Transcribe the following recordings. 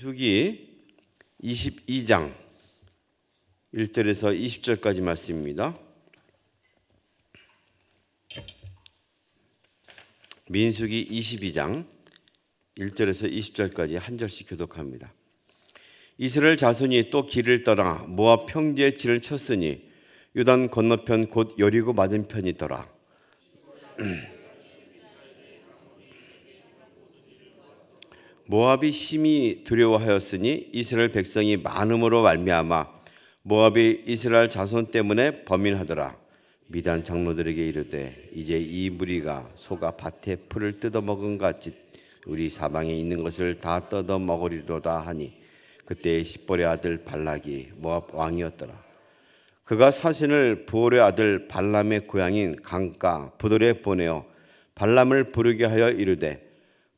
민수기 22장 1절에서 20절까지 말씀입니다. 민수기 22장 1절에서 20절까지 한 절씩 교독합니다. 이스라엘 자손이 또 길을 떠나 모압 평지에 진을 쳤으니 요단 건너편 곧 여리고 맞은편이더라. 모압이 심히 두려워하였으니 이스라엘 백성이 많음으로 말미암아 모압이 이스라엘 자손 때문에 범인하더라. 미디안 장로들에게 이르되 이제 이 무리가 소가 밭에 풀을 뜯어먹은 같이 우리 사방에 있는 것을 다 뜯어먹으리로다 하니 그때 십볼의 아들 발락이 모압 왕이었더라. 그가 사신을 부올의 아들 발람의 고향인 강가 부돌에 보내어 발람을 부르게 하여 이르되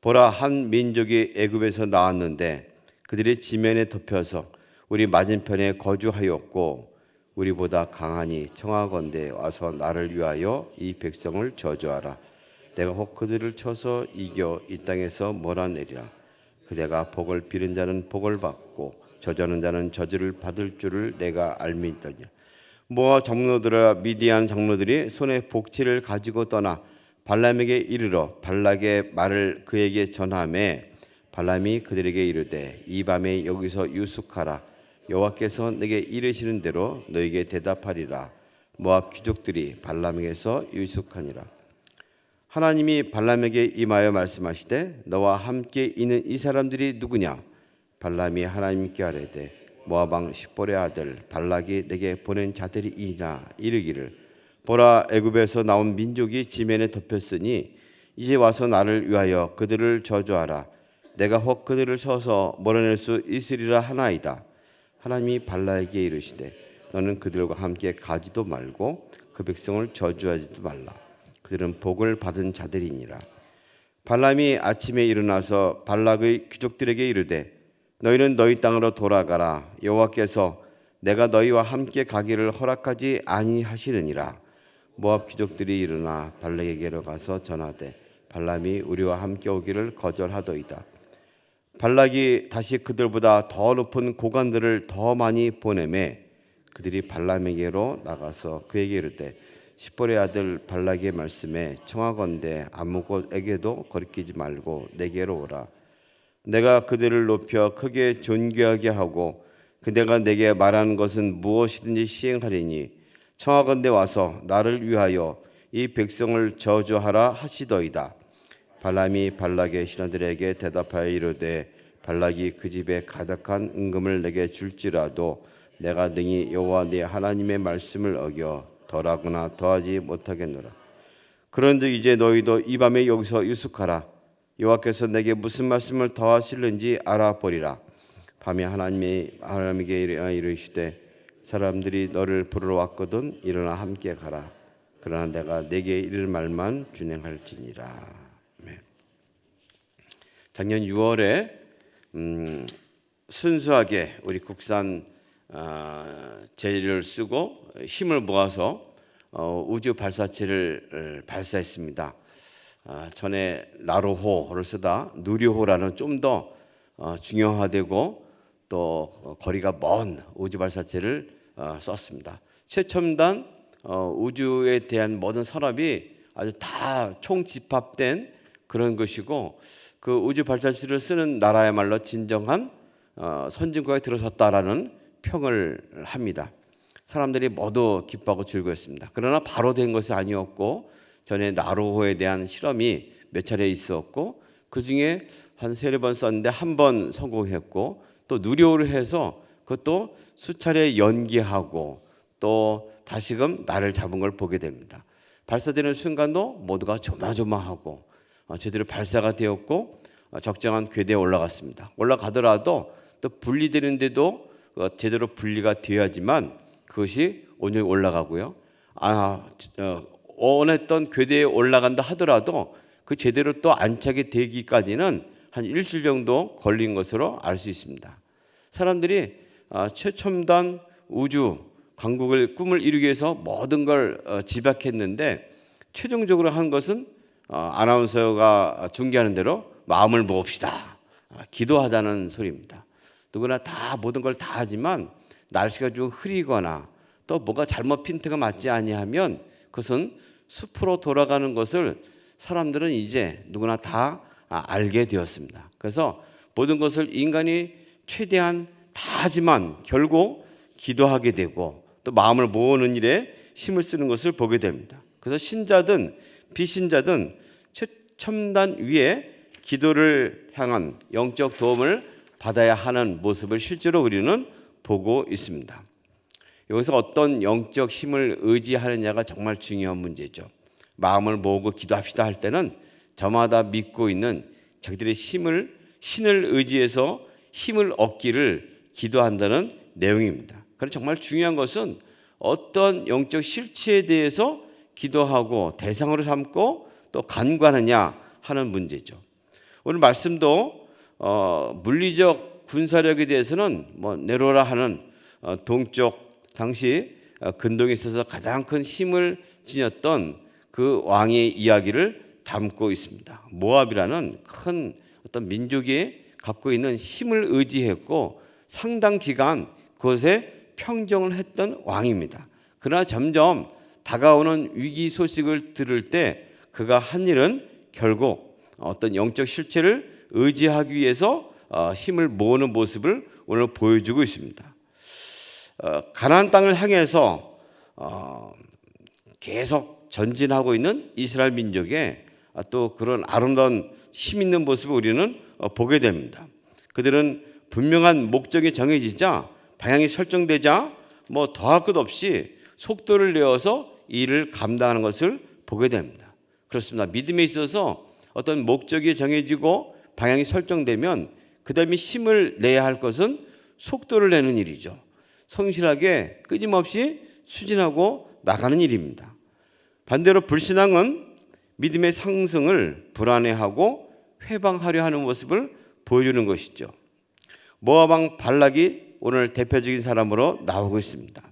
보라, 한 민족이 애굽에서 나왔는데 그들이 지면에 덮여서 우리 맞은편에 거주하였고 우리보다 강하니 청하건대 와서 나를 위하여 이 백성을 저주하라. 내가 혹 그들을 쳐서 이겨 이 땅에서 몰아내리라. 그대가 복을 빌은 자는 복을 받고 저주하는 자는 저주를 받을 줄을 내가 알미더니 모압 장로들과 미디안 장로들이 손에 복치를 가지고 떠나 발람에게 이르러 발락의 말을 그에게 전하매 발람이 그들에게 이르되 이 밤에 여기서 유숙하라. 여호와께서 내게 이르시는 대로 너에게 대답하리라. 모압 귀족들이 발람에게서 유숙하니라. 하나님이 발람에게 임하여 말씀하시되 너와 함께 있는 이 사람들이 누구냐? 발람이 하나님께 아뢰되 모압 왕 십볼의 아들 발락이 내게 보낸 자들이 이냐 이르기를 보라, 애굽에서 나온 민족이 지면에 덮였으니 이제 와서 나를 위하여 그들을 저주하라. 내가 혹 그들을 쳐서 몰아낼 수 있으리라 하나이다. 하나님이 발락에게 이르시되 너는 그들과 함께 가지도 말고 그 백성을 저주하지도 말라. 그들은 복을 받은 자들이니라. 발람이 아침에 일어나서 발락의 귀족들에게 이르되 너희는 너희 땅으로 돌아가라. 여호와께서 내가 너희와 함께 가기를 허락하지 아니하시느니라. 모압 귀족들이 일어나 발락에게로 가서 전하되 발람이 우리와 함께 오기를 거절하더이다. 발락이 다시 그들보다 더 높은 고관들을 더 많이 보내매 그들이 발람에게로 나가서 그에게 이르되 십볼의 아들 발락의 말씀에 청하건대 아무 곳에게도 거리끼지 말고 내게로 오라. 내가 그들을 높여 크게 존귀하게 하고 그대가 내게 말하는 것은 무엇이든지 시행하리니 청하건대 와서 나를 위하여 이 백성을 저주하라 하시더이다. 발람이 발락의 신하들에게 대답하여 이르되 발락이 그 집에 가득한 은금을 내게 줄지라도 내가 능히 여호와 네 하나님의 말씀을 어겨 덜하거나 더하지 못하겠노라. 그런즉 이제 너희도 이 밤에 여기서 유숙하라. 여호와께서 내게 무슨 말씀을 더하실는지 알아보리라. 밤에 하나님에게 이르시되 사람들이 너를 부르러 왔거든 일어나 함께 가라. 그러나 내가 내게 이를 말만 준행할지니라. 아멘. 작년 6월에 순수하게 우리 국산 재료를 쓰고 힘을 모아서 우주 발사체를 발사했습니다. 전에 나로호를 쓰다 누리호라는 좀 더 중형화되고 또 거리가 먼 우주 발사체를 썼습니다. 최첨단 우주에 대한 모든 산업이 아주 다 총집합된 그런 것이고 그 우주 발사체를 쓰는 나라야말로 진정한 선진국에 들어섰다라는 평을 합니다. 사람들이 모두 기뻐하고 즐거웠습니다. 그러나 바로 된 것이 아니었고 전에 나로호에 대한 실험이 몇 차례 있었고 그 중에 한 3-4번 썼는데 한 번 성공했고 또 누리호를 해서 그것도 수차례 연기하고 또 다시금 날을 잡은 걸 보게 됩니다. 발사되는 순간도 모두가 조마조마하고 제대로 발사가 되었고 적정한 궤도에 올라갔습니다. 올라가더라도 또 분리되는데도 제대로 분리가 되어야지만 그것이 온전히 올라가고요. 원했던 궤도에 올라간다 하더라도 그 제대로 또 안착이 되기까지는 한 일주일 정도 걸린 것으로 알 수 있습니다. 사람들이 최첨단 우주 강국을 꿈을 이루기 위해서 모든 걸 집약했는데 최종적으로 한 것은 아나운서가 중계하는 대로 마음을 모읍시다, 기도하자는 소리입니다. 누구나 다 모든 걸 다 하지만 날씨가 좀 흐리거나 또 뭐가 잘못 핀트가 맞지 아니하면 그것은 숲으로 돌아가는 것을 사람들은 이제 누구나 다 알게 되었습니다. 그래서 모든 것을 인간이 최대한 다 하지만 결국 기도하게 되고 또 마음을 모으는 일에 힘을 쓰는 것을 보게 됩니다. 그래서 신자든 비신자든 최첨단 위에 기도를 향한 영적 도움을 받아야 하는 모습을 실제로 우리는 보고 있습니다. 여기서 어떤 영적 힘을 의지하느냐가 정말 중요한 문제죠. 마음을 모으고 기도합시다 할 때는 저마다 믿고 있는 자기들의 신을 의지해서 힘을 얻기를 기도한다는 내용입니다. 그런데 정말 중요한 것은 어떤 영적 실체에 대해서 기도하고 대상으로 삼고 또 간구하느냐 하는 문제죠. 오늘 말씀도 물리적 군사력에 대해서는 네로라 하는 동쪽 당시 근동에 있어서 가장 큰 힘을 지녔던 그 왕의 이야기를 담고 있습니다. 모압이라는 큰 어떤 민족이 갖고 있는 힘을 의지했고 상당 기간 그것에 평정을 했던 왕입니다. 그러나 점점 다가오는 위기 소식을 들을 때 그가 한 일은 결국 어떤 영적 실체를 의지하기 위해서 힘을 모으는 모습을 오늘 보여주고 있습니다. 가나안 땅을 향해서 계속 전진하고 있는 이스라엘 민족의 또 그런 아름다운 힘 있는 모습을 우리는 보게 됩니다. 그들은 분명한 목적이 정해지자 방향이 설정되자 더할 것 없이 속도를 내어서 일을 감당하는 것을 보게 됩니다. 그렇습니다. 믿음에 있어서 어떤 목적이 정해지고 방향이 설정되면 그 다음에 힘을 내야 할 것은 속도를 내는 일이죠. 성실하게 끊임없이 추진하고 나가는 일입니다. 반대로 불신앙은 믿음의 상승을 불안해하고 회방하려 하는 모습을 보여주는 것이죠. 모압 왕 발락이 오늘 대표적인 사람으로 나오고 있습니다.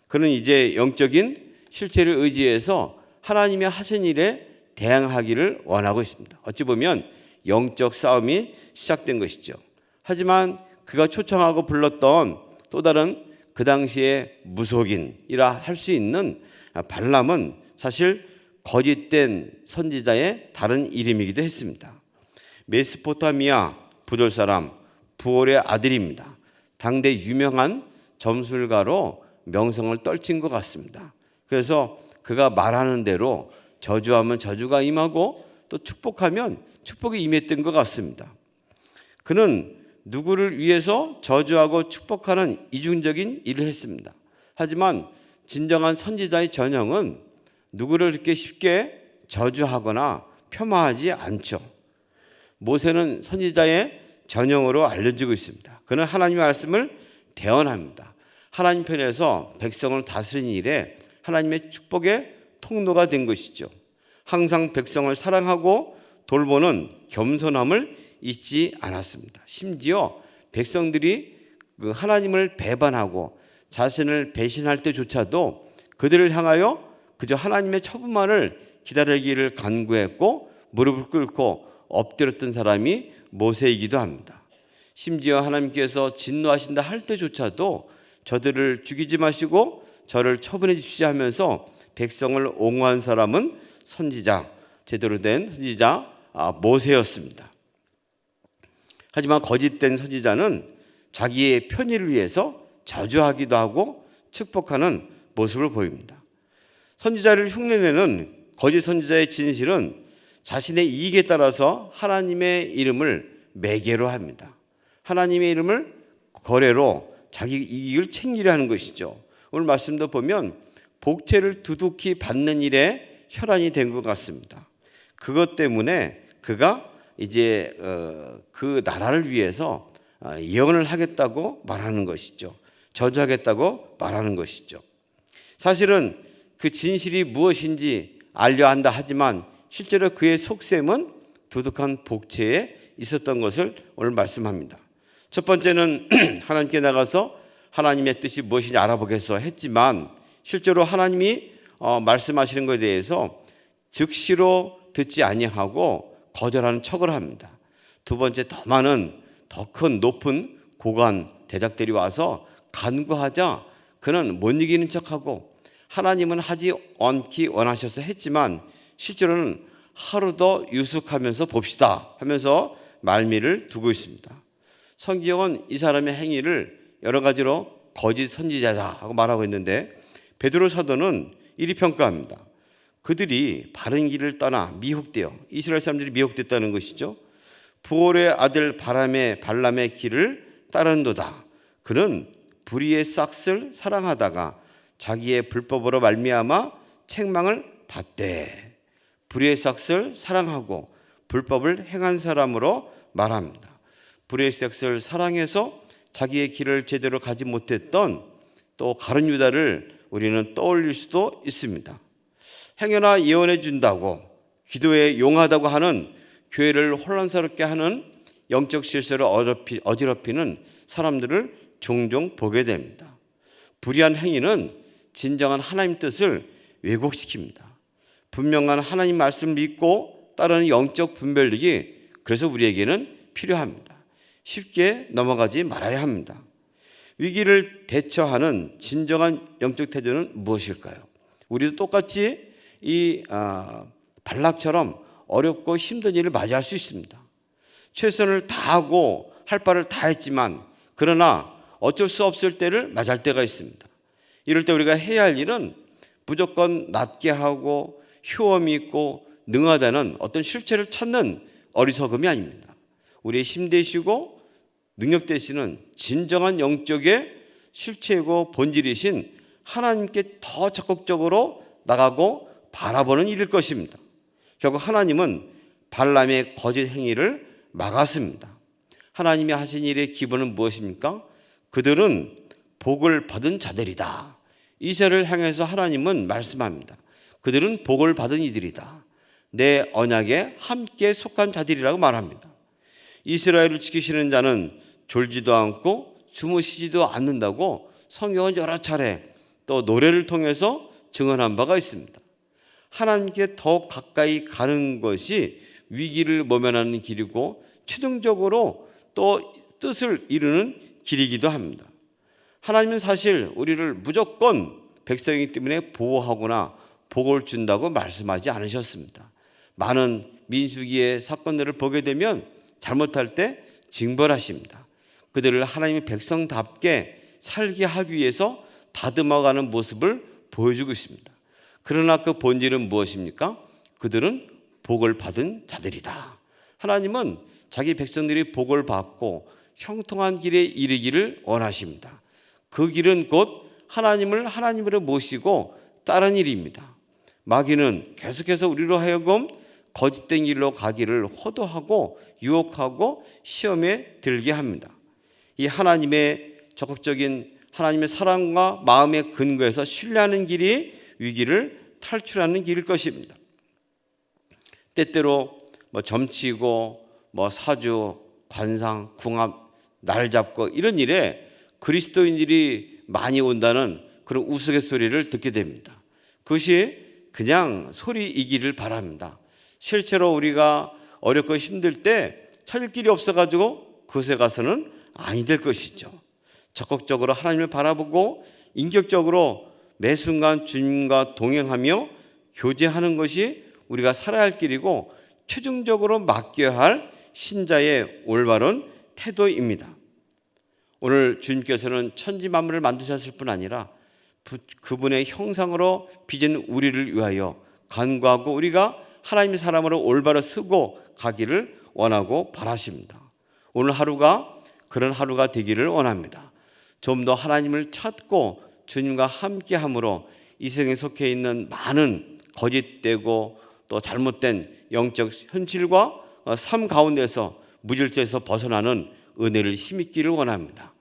그는 이제 영적인 실체를 의지해서 하나님의 하신 일에 대항하기를 원하고 있습니다. 어찌 보면 영적 싸움이 시작된 것이죠. 하지만 그가 초청하고 불렀던 또 다른 그 당시의 무속인이라 할 수 있는 발람은 사실 거짓된 선지자의 다른 이름이기도 했습니다. 메소포타미아 부돌 사람 부올의 아들입니다. 당대 유명한 점술가로 명성을 떨친 것 같습니다. 그래서 그가 말하는 대로 저주하면 저주가 임하고 또 축복하면 축복이 임했던 것 같습니다. 그는 누구를 위해서 저주하고 축복하는 이중적인 일을 했습니다. 하지만 진정한 선지자의 전형은 누구를 이렇게 쉽게 저주하거나 폄하하지 않죠. 모세는 선지자의 전형으로 알려지고 있습니다. 그는 하나님의 말씀을 대언합니다. 하나님 편에서 백성을 다스리는 일에 하나님의 축복의 통로가 된 것이죠. 항상 백성을 사랑하고 돌보는 겸손함을 잊지 않았습니다. 심지어 백성들이 그 하나님을 배반하고 자신을 배신할 때조차도 그들을 향하여 그저 하나님의 처분만을 기다리기를 간구했고 무릎을 꿇고 엎드렸던 사람이 모세이기도 합니다. 심지어 하나님께서 진노하신다 할 때조차도 저들을 죽이지 마시고 저를 처분해 주시지 하면서 백성을 옹호한 사람은 선지자, 제대로 된 선지자 모세였습니다. 하지만 거짓된 선지자는 자기의 편의를 위해서 저주하기도 하고 축복하는 모습을 보입니다. 선지자를 흉내내는 거짓 선지자의 진실은 자신의 이익에 따라서 하나님의 이름을 매개로 합니다. 하나님의 이름을 거래로 자기 이익을 챙기려 하는 것이죠. 오늘 말씀도 보면 복채를 두둑히 받는 일에 혈안이 된 것 같습니다. 그것 때문에 그가 이제 그 나라를 위해서 예언을 하겠다고 말하는 것이죠. 저주하겠다고 말하는 것이죠. 사실은 그 진실이 무엇인지 알려 한다 하지만 실제로 그의 속셈은 두둑한 복채에 있었던 것을 오늘 말씀합니다. 첫 번째는 하나님께 나가서 하나님의 뜻이 무엇인지 알아보겠어 했지만 실제로 하나님이 말씀하시는 것에 대해서 즉시로 듣지 아니하고 거절하는 척을 합니다. 두 번째, 더 많은 더 큰 높은 고관 대작들이 와서 간구하자 그는 못 이기는 척하고 하나님은 하지 않기 원하셔서 했지만 실제로는 하루 더 유숙하면서 봅시다 하면서 말미를 두고 있습니다. 성경은 이 사람의 행위를 여러 가지로 거짓 선지자다 하고 말하고 있는데 베드로 사도는 이리 평가합니다. 그들이 바른 길을 떠나 미혹되어 이스라엘 사람들이 미혹됐다는 것이죠. 부올의 아들 발람의 길을 따른도다. 그는 불의의 싹을 사랑하다가 자기의 불법으로 말미암아 책망을 받되 불의의 싹을 사랑하고 불법을 행한 사람으로 말합니다. 불의의 싹을 사랑해서 자기의 길을 제대로 가지 못했던 또 가룟 유다를 우리는 떠올릴 수도 있습니다. 행여나 예언해 준다고 기도에 용하다고 하는 교회를 혼란스럽게 하는 영적 실세를 어지럽히는 사람들을 종종 보게 됩니다. 불의한 행위는 진정한 하나님 뜻을 왜곡시킵니다. 분명한 하나님 말씀을 믿고 따르는 영적 분별력이 그래서 우리에게는 필요합니다. 쉽게 넘어가지 말아야 합니다. 위기를 대처하는 진정한 영적 태도는 무엇일까요? 우리도 똑같이 이 발락처럼 어렵고 힘든 일을 맞이할 수 있습니다. 최선을 다하고 할 바를 다 했지만 그러나 어쩔 수 없을 때를 맞이할 때가 있습니다. 이럴 때 우리가 해야 할 일은 무조건 낫게 하고 효험이 있고 능하다는 어떤 실체를 찾는 어리석음이 아닙니다. 우리의 힘 되시고 능력 되시는 진정한 영적의 실체이고 본질이신 하나님께 더 적극적으로 나가고 바라보는 일일 것입니다. 결국 하나님은 발람의 거짓 행위를 막았습니다. 하나님이 하신 일의 기본은 무엇입니까? 그들은 복을 받은 자들이다. 이스라엘을 향해서 하나님은 말씀합니다. 그들은 복을 받은 이들이다. 내 언약에 함께 속한 자들이라고 말합니다. 이스라엘을 지키시는 자는 졸지도 않고 주무시지도 않는다고 성경은 여러 차례 또 노래를 통해서 증언한 바가 있습니다. 하나님께 더 가까이 가는 것이 위기를 모면하는 길이고 최종적으로 또 뜻을 이루는 길이기도 합니다. 하나님은 사실 우리를 무조건 백성이기 때문에 보호하거나 복을 준다고 말씀하지 않으셨습니다. 많은 민수기의 사건들을 보게 되면 잘못할 때 징벌하십니다. 그들을 하나님의 백성답게 살게 하기 위해서 다듬어가는 모습을 보여주고 있습니다. 그러나 그 본질은 무엇입니까? 그들은 복을 받은 자들이다. 하나님은 자기 백성들이 복을 받고 형통한 길에 이르기를 원하십니다. 그 길은 곧 하나님을 하나님으로 모시고 따르는 일입니다. 마귀는 계속해서 우리로 하여금 거짓된 길로 가기를 호도하고 유혹하고 시험에 들게 합니다. 이 하나님의 적극적인 하나님의 사랑과 마음의 근거에서 신뢰하는 길이 위기를 탈출하는 길일 것입니다. 때때로 점치고 사주, 관상, 궁합, 날 잡고 이런 일에 그리스도인들이 많이 온다는 그런 우스갯소리를 듣게 됩니다. 그것이 그냥 소리이기를 바랍니다. 실제로 우리가 어렵고 힘들 때 찾을 길이 없어가지고 그것에 가서는 아니 될 것이죠. 적극적으로 하나님을 바라보고 인격적으로 매 순간 주님과 동행하며 교제하는 것이 우리가 살아야 할 길이고 최종적으로 맡겨야 할 신자의 올바른 태도입니다. 오늘 주님께서는 천지 만물을 만드셨을 뿐 아니라 그분의 형상으로 빚은 우리를 위하여 간구하고 우리가 하나님의 사람으로 올바로 쓰고 가기를 원하고 바라십니다. 오늘 하루가 그런 하루가 되기를 원합니다. 좀 더 하나님을 찾고 주님과 함께함으로 이 세상에 속해 있는 많은 거짓되고 또 잘못된 영적 현실과 삶 가운데서 무질서에서 벗어나는 은혜를 힘입기를 원합니다.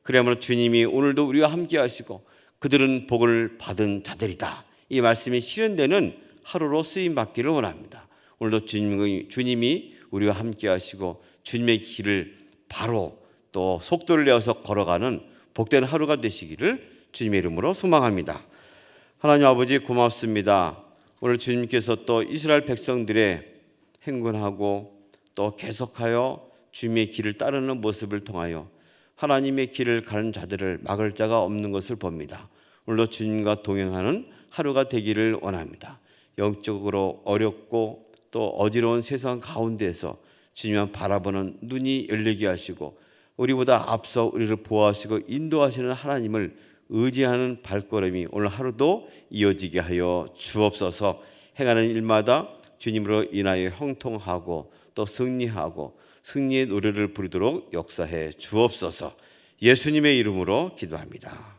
그래야만 주님이 오늘도 우리와 함께 하시고 그들은 복을 받은 자들이다. 이 말씀이 실현되는 하루로 쓰임 받기를 원합니다. 오늘도 주님이 우리와 함께 하시고 주님의 길을 바로 또 속도를 내어서 걸어가는 복된 하루가 되시기를 주님의 이름으로 소망합니다. 하나님 아버지 고맙습니다. 오늘 주님께서 또 이스라엘 백성들의 행군하고 또 계속하여 주님의 길을 따르는 모습을 통하여 하나님의 길을 가는 자들을 막을 자가 없는 것을 봅니다. 오늘도 주님과 동행하는 하루가 되기를 원합니다. 영적으로 어렵고 또 어지러운 세상 가운데에서 주님만 바라보는 눈이 열리게 하시고 우리보다 앞서 우리를 보호하시고 인도하시는 하나님을 의지하는 발걸음이 오늘 하루도 이어지게 하여 주옵소서. 행하는 일마다 주님으로 인하여 형통하고 또 승리하고 승리의 노래를 부르도록 역사해 주옵소서. 예수님의 이름으로 기도합니다.